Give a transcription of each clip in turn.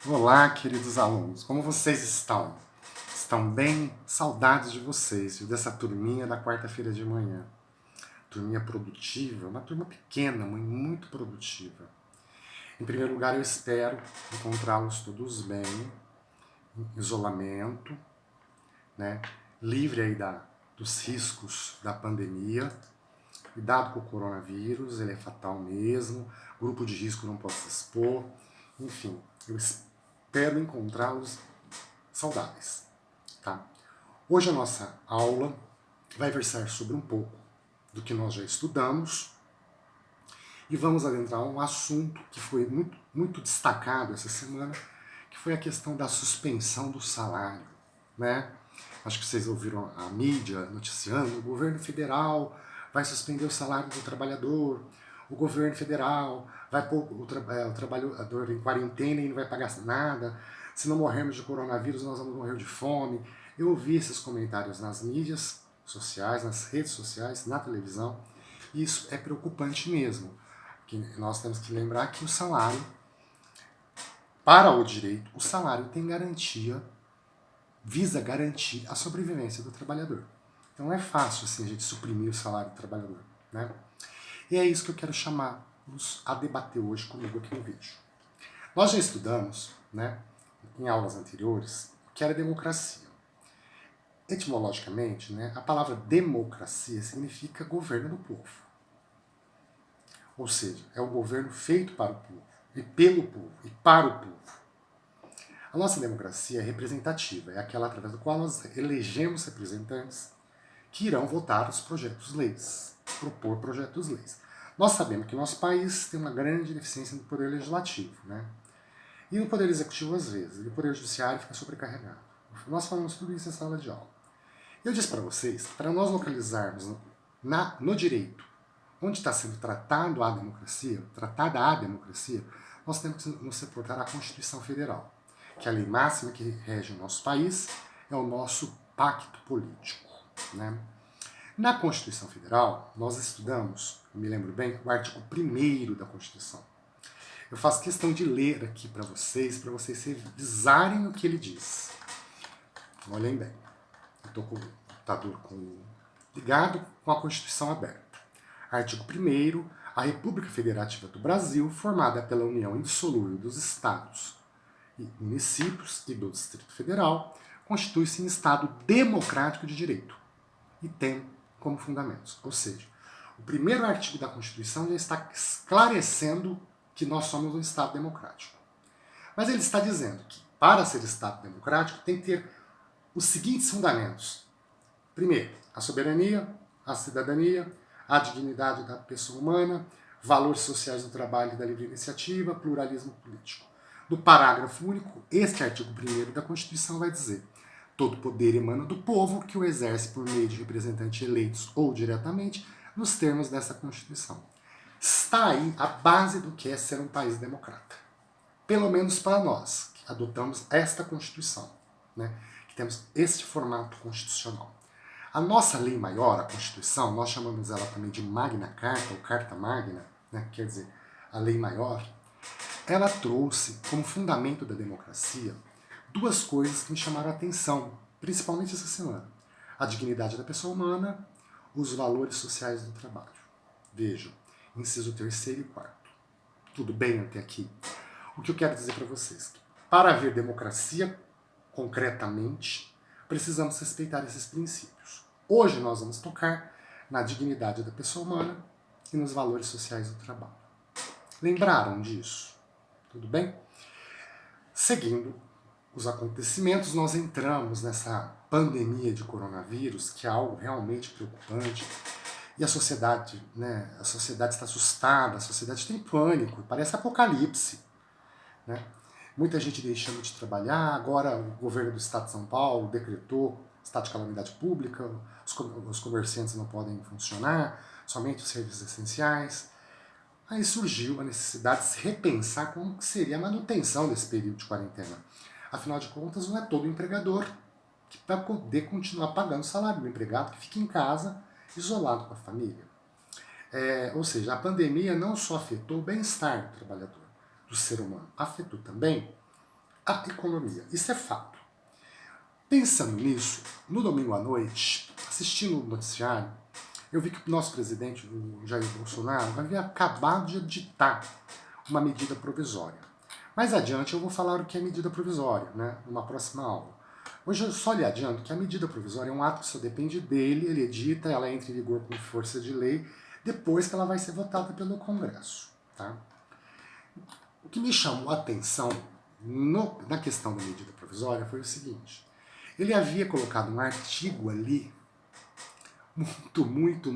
Olá, queridos alunos, como vocês estão? Estão bem? Saudades de vocês, dessa turminha da quarta-feira de manhã. Turminha produtiva, uma turma pequena, mas muito produtiva. Em primeiro lugar, eu espero encontrá-los todos bem, em isolamento, né? Livre aí dos riscos da pandemia. Cuidado com o coronavírus, ele é fatal mesmo, grupo de risco não pode se expor. Enfim, eu espero encontrá-los saudáveis. Tá? Hoje a nossa aula vai versar sobre um pouco do que nós já estudamos e vamos adentrar um assunto que foi muito destacado essa semana, que foi a questão da suspensão do salário. Né? Acho que vocês ouviram a mídia noticiando: o governo federal vai suspender o salário do trabalhador, o governo federal vai pôr o trabalhador em quarentena e não vai pagar nada, se não morrermos de coronavírus nós vamos morrer de fome. Eu ouvi esses comentários nas mídias sociais, nas redes sociais, na televisão, e isso é preocupante mesmo, porque nós temos que lembrar que o salário, para o direito, o salário tem garantia, visa garantir a sobrevivência do trabalhador. Então não é fácil assim a gente suprimir o salário do trabalhador, né? E é isso que eu quero chamar-los a debater hoje comigo aqui no vídeo. Nós já estudamos, né, em aulas anteriores, o que era democracia. Etimologicamente, né, a palavra democracia significa governo do povo. Ou seja, é um governo feito para o povo, e pelo povo, e para o povo. A nossa democracia é representativa, é aquela através da qual nós elegemos representantes que irão votar os projetos-leis, propor projetos-leis. Nós sabemos que o nosso país tem uma grande deficiência no poder legislativo, né? E no poder executivo às vezes, e o poder judiciário fica sobrecarregado. Nós falamos tudo isso em sala de aula. Eu disse para vocês, para nós localizarmos no direito onde está sendo tratada a democracia, nós temos que nos reportar à Constituição Federal, que é a lei máxima que rege o nosso país, é o nosso pacto político. Né? Na Constituição Federal, nós estudamos, me lembro bem, o artigo 1º da Constituição. Eu faço questão de ler aqui para vocês revisarem o que ele diz. Olhem bem. Eu estou com o computador ligado com a Constituição aberta. Artigo 1º. A República Federativa do Brasil, formada pela união indissolúvel dos estados e municípios e do Distrito Federal, constitui-se em Estado democrático de direito e tem como fundamentos. Ou seja, o primeiro artigo da Constituição já está esclarecendo que nós somos um Estado democrático. Mas ele está dizendo que, para ser Estado democrático, tem que ter os seguintes fundamentos. Primeiro, a soberania, a cidadania, a dignidade da pessoa humana, valores sociais do trabalho e da livre iniciativa, pluralismo político. No parágrafo único, este artigo 1º da Constituição vai dizer: todo poder emana do povo, que o exerce por meio de representantes eleitos ou diretamente, nos termos dessa Constituição. Está aí a base do que é ser um país democrata. Pelo menos para nós, que adotamos esta Constituição, né? Que temos este formato constitucional. A nossa lei maior, a Constituição, nós chamamos ela também de Magna Carta, ou Carta Magna, né? Quer dizer, a lei maior, ela trouxe como fundamento da democracia duas coisas que me chamaram a atenção, principalmente essa semana: a dignidade da pessoa humana, os valores sociais do trabalho. Vejam, inciso 3º e 4º. Tudo bem até aqui? O que eu quero dizer para vocês? Para haver democracia, concretamente, precisamos respeitar esses princípios. Hoje nós vamos tocar na dignidade da pessoa humana e nos valores sociais do trabalho. Lembraram disso? Tudo bem? Seguindo os acontecimentos, nós entramos nessa pandemia de coronavírus, que é algo realmente preocupante, e a sociedade está assustada, a sociedade tem pânico, parece apocalipse. Né? Muita gente deixando de trabalhar, agora o governo do estado de São Paulo decretou estado de calamidade pública, os comerciantes não podem funcionar, somente os serviços essenciais. Aí surgiu a necessidade de se repensar como seria a manutenção desse período de quarentena. Afinal de contas, não é todo empregador que vai poder continuar pagando o salário do empregado que fica em casa, isolado com a família. Ou seja, a pandemia não só afetou o bem-estar do trabalhador, do ser humano, afetou também a economia. Isso é fato. Pensando nisso, no domingo à noite, assistindo o noticiário, eu vi que o nosso presidente, o Jair Bolsonaro, havia acabado de editar uma medida provisória. Mais adiante eu vou falar o que é medida provisória, né, numa próxima aula. Hoje eu só lhe adianto que a medida provisória é um ato que só depende dele, ele edita, ela entra em vigor com força de lei, depois que ela vai ser votada pelo Congresso. Tá? O que me chamou a atenção na questão da medida provisória foi o seguinte: ele havia colocado um artigo ali muito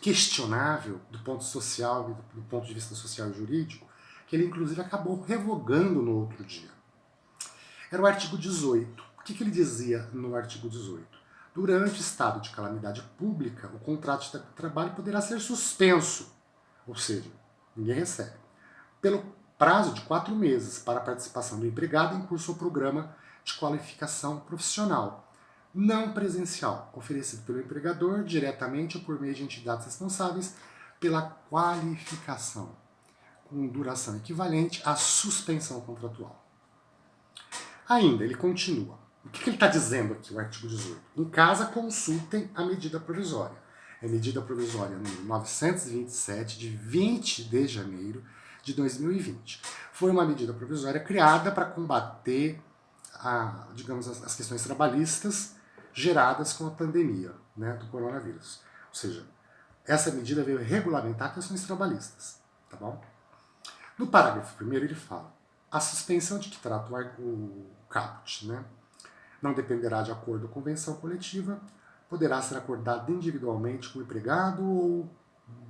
questionável do ponto social, do ponto de vista social e jurídico, que ele inclusive acabou revogando no outro dia. Era o artigo 18. O que ele dizia no artigo 18? Durante estado de calamidade pública, o contrato de trabalho poderá ser suspenso, ou seja, ninguém recebe, pelo prazo de 4 meses para a participação do empregado em curso ou programa de qualificação profissional, não presencial, oferecido pelo empregador diretamente ou por meio de entidades responsáveis pela qualificação, com duração equivalente à suspensão contratual. Ainda, ele continua. O que ele está dizendo aqui, o artigo 18? Em casa, consultem a medida provisória. É medida provisória número 927, de 20 de janeiro de 2020. Foi uma medida provisória criada para combater as questões trabalhistas geradas com a pandemia, né, do coronavírus. Ou seja, essa medida veio regulamentar questões trabalhistas. Tá bom? No parágrafo 1º ele fala: a suspensão de que trata o caput, né, não dependerá de acordo ou convenção coletiva, poderá ser acordada individualmente com o empregado ou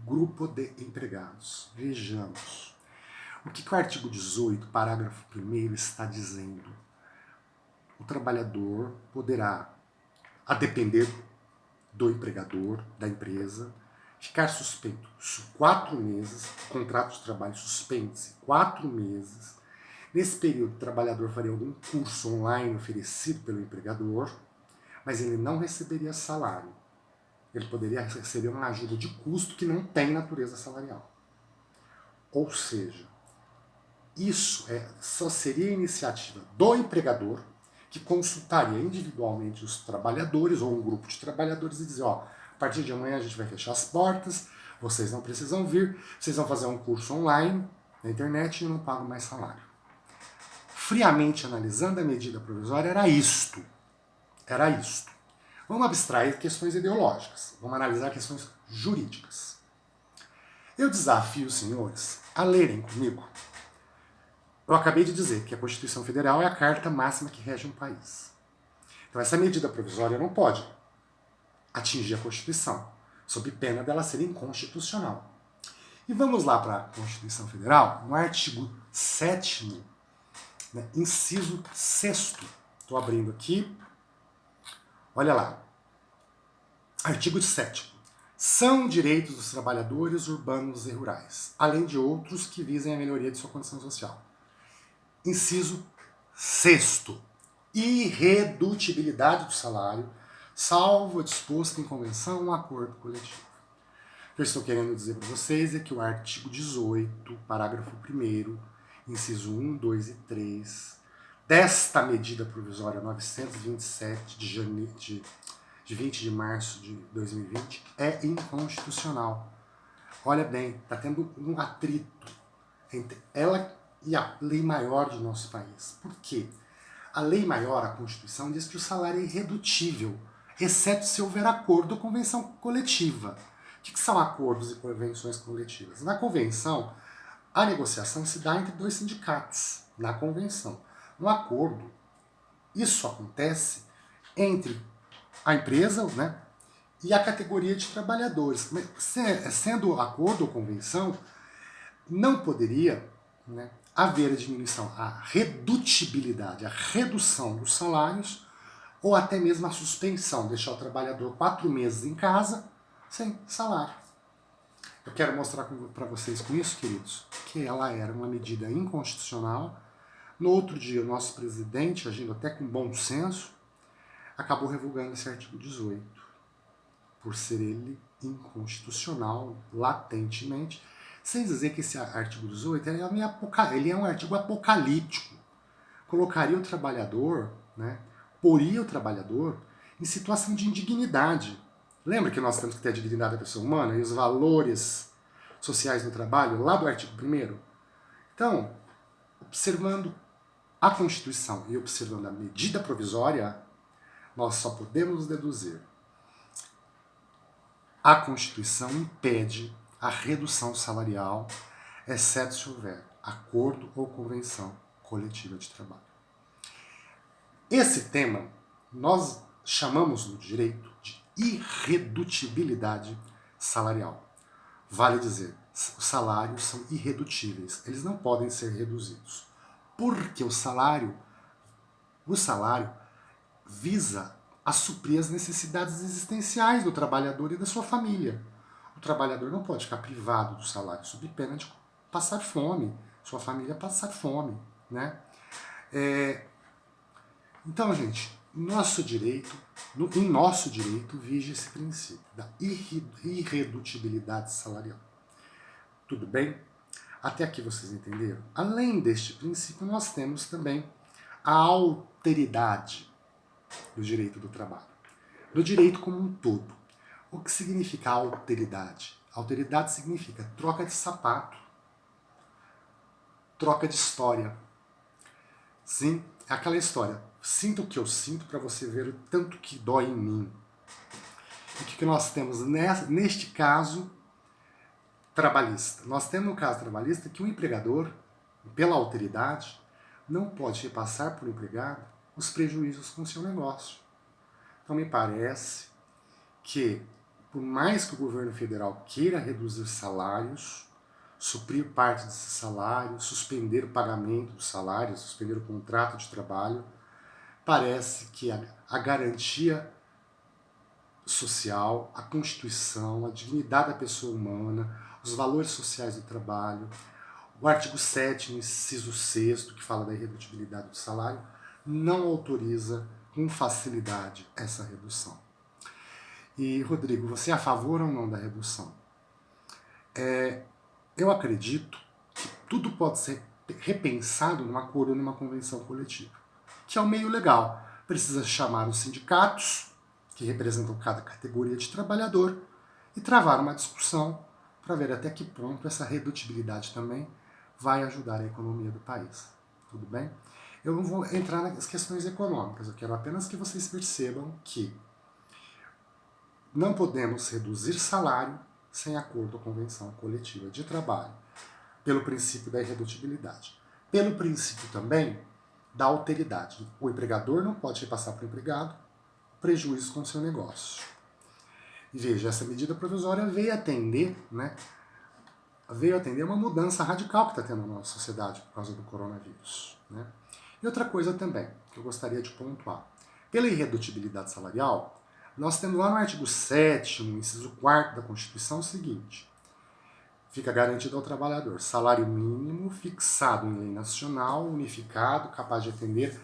grupo de empregados. Vejamos. O que o artigo 18, parágrafo 1º, está dizendo? O trabalhador poderá, a depender do empregador, da empresa, ficar suspenso 4 meses, o contrato de trabalho suspende-se 4 meses. Nesse período, o trabalhador faria algum curso online oferecido pelo empregador, mas ele não receberia salário. Ele poderia receber uma ajuda de custo que não tem natureza salarial. Ou seja, isso só seria iniciativa do empregador, que consultaria individualmente os trabalhadores ou um grupo de trabalhadores e dizer: ó, a partir de amanhã a gente vai fechar as portas, vocês não precisam vir, vocês vão fazer um curso online na internet e não pagam mais salário. Friamente analisando a medida provisória, era isto. Vamos abstrair questões ideológicas, vamos analisar questões jurídicas. Eu desafio os senhores a lerem comigo. Eu acabei de dizer que a Constituição Federal é a carta máxima que rege um país. Então essa medida provisória não pode atingir a Constituição, sob pena dela ser inconstitucional. E vamos lá para a Constituição Federal, no artigo 7º, né, inciso 6º. Estou abrindo aqui. Olha lá. Artigo 7º. São direitos dos trabalhadores urbanos e rurais, além de outros que visem a melhoria de sua condição social. Inciso 6º. Irredutibilidade do salário, salvo disposto em convenção ou acordo coletivo. O que eu estou querendo dizer para vocês é que o artigo 18, parágrafo 1º, inciso 1, 2 e 3, desta medida provisória 927 de 20 de março de 2020, é inconstitucional. Olha bem, está tendo um atrito entre ela e a lei maior do nosso país. Por quê? A lei maior, a Constituição, diz que o salário é irredutível, exceto se houver acordo ou convenção coletiva. O que são acordos e convenções coletivas? Na convenção, a negociação se dá entre 2 sindicatos, na convenção. No acordo, isso acontece entre a empresa, né, e a categoria de trabalhadores. Sendo acordo ou convenção, não poderia, né, haver a diminuição, a redutibilidade, a redução dos salários, ou até mesmo a suspensão, deixar o trabalhador 4 meses em casa sem salário. Eu quero mostrar para vocês com isso, queridos, que ela era uma medida inconstitucional. No outro dia, o nosso presidente, agindo até com bom senso, acabou revogando esse artigo 18, por ser ele inconstitucional, latentemente, sem dizer que esse artigo 18 ele é um artigo apocalíptico. colocaria o trabalhador, né, poria o trabalhador em situação de indignidade. Lembra que nós temos que ter a dignidade da pessoa humana e os valores sociais do trabalho, lá do artigo 1º? Então, observando a Constituição e observando a medida provisória, nós só podemos deduzir: a Constituição impede a redução salarial, exceto se houver acordo ou convenção coletiva de trabalho. Esse tema nós chamamos no direito de irredutibilidade salarial. Vale dizer, os salários são irredutíveis, eles não podem ser reduzidos. Porque o salário visa a suprir as necessidades existenciais do trabalhador e da sua família. O trabalhador não pode ficar privado do salário sob pena de passar fome, sua família passar fome, né? Então, gente, em nosso direito vige esse princípio da irredutibilidade salarial. Tudo bem? Até aqui vocês entenderam? Além deste princípio, nós temos também a alteridade do direito do trabalho, do direito como um todo. O que significa alteridade? Alteridade significa troca de sapato, troca de história. Sim, é aquela história. Sinta o que eu sinto para você ver o tanto que dói em mim. E o que nós temos neste caso trabalhista? Nós temos no caso trabalhista que o empregador, pela alteridade, não pode repassar para o empregado os prejuízos com o seu negócio. Então me parece que, por mais que o governo federal queira reduzir salários, suprir parte desses salários, suspender o pagamento do salário, suspender o contrato de trabalho, parece que a garantia social, a Constituição, a dignidade da pessoa humana, os valores sociais do trabalho, o artigo 7º, inciso 6º, que fala da irredutibilidade do salário, não autoriza com facilidade essa redução. E, Rodrigo, você é a favor ou não da redução? Eu acredito que tudo pode ser repensado num acordo ou numa convenção coletiva, que é o meio legal. Precisa chamar os sindicatos, que representam cada categoria de trabalhador, e travar uma discussão para ver até que ponto essa redutibilidade também vai ajudar a economia do país. Tudo bem? Eu não vou entrar nas questões econômicas, eu quero apenas que vocês percebam que não podemos reduzir salário sem acordo ou convenção coletiva de trabalho, pelo princípio da irredutibilidade. Pelo princípio também da alteridade. O empregador não pode repassar para o empregado prejuízo com o seu negócio. E veja, essa medida provisória veio atender uma mudança radical que está tendo na nossa sociedade por causa do coronavírus. Né? E outra coisa também, que eu gostaria de pontuar. Pela irredutibilidade salarial, nós temos lá no artigo 7º, inciso 4º da Constituição, o seguinte: fica garantido ao trabalhador salário mínimo fixado em lei nacional, unificado, capaz de atender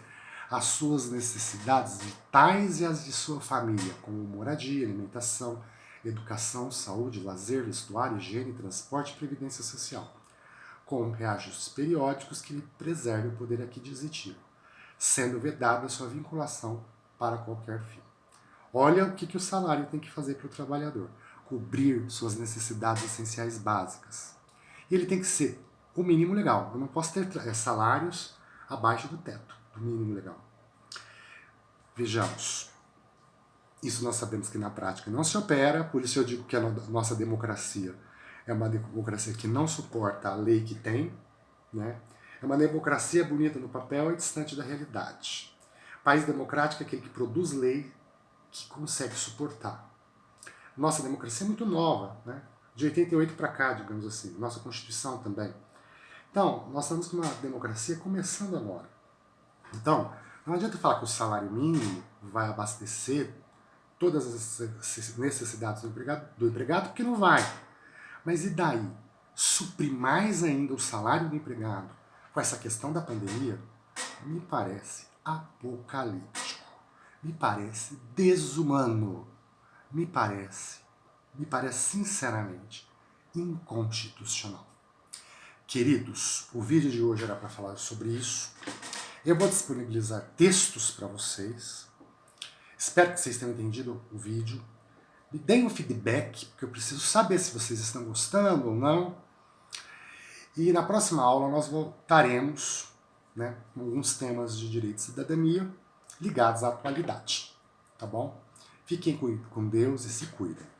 às suas necessidades vitais e as de sua família, como moradia, alimentação, educação, saúde, lazer, vestuário, higiene, transporte e previdência social, com reajustes periódicos que lhe preservem o poder aquisitivo, sendo vedada a sua vinculação para qualquer fim. Olha o que o salário tem que fazer para o trabalhador: cobrir suas necessidades essenciais básicas. Ele tem que ser o mínimo legal. Eu não posso ter salários abaixo do teto, do mínimo legal. Vejamos. Isso nós sabemos que na prática não se opera, por isso eu digo que a nossa democracia é uma democracia que não suporta a lei que tem, né? É uma democracia bonita no papel e distante da realidade. País democrático é aquele que produz lei que consegue suportar. Nossa democracia é muito nova, né? De 88 para cá, digamos assim. Nossa Constituição também. Então, nós estamos com uma democracia começando agora. Então, não adianta falar que o salário mínimo vai abastecer todas as necessidades do empregado, porque não vai. Mas e daí? Suprir mais ainda o salário do empregado com essa questão da pandemia me parece apocalíptico. Me parece desumano. Me parece sinceramente inconstitucional. Queridos, o vídeo de hoje era para falar sobre isso. Eu vou disponibilizar textos para vocês. Espero que vocês tenham entendido o vídeo. Me deem um feedback, porque eu preciso saber se vocês estão gostando ou não. E na próxima aula nós voltaremos, né, com alguns temas de direito e cidadania ligados à atualidade. Tá bom? Fiquem com Deus e se cuidem.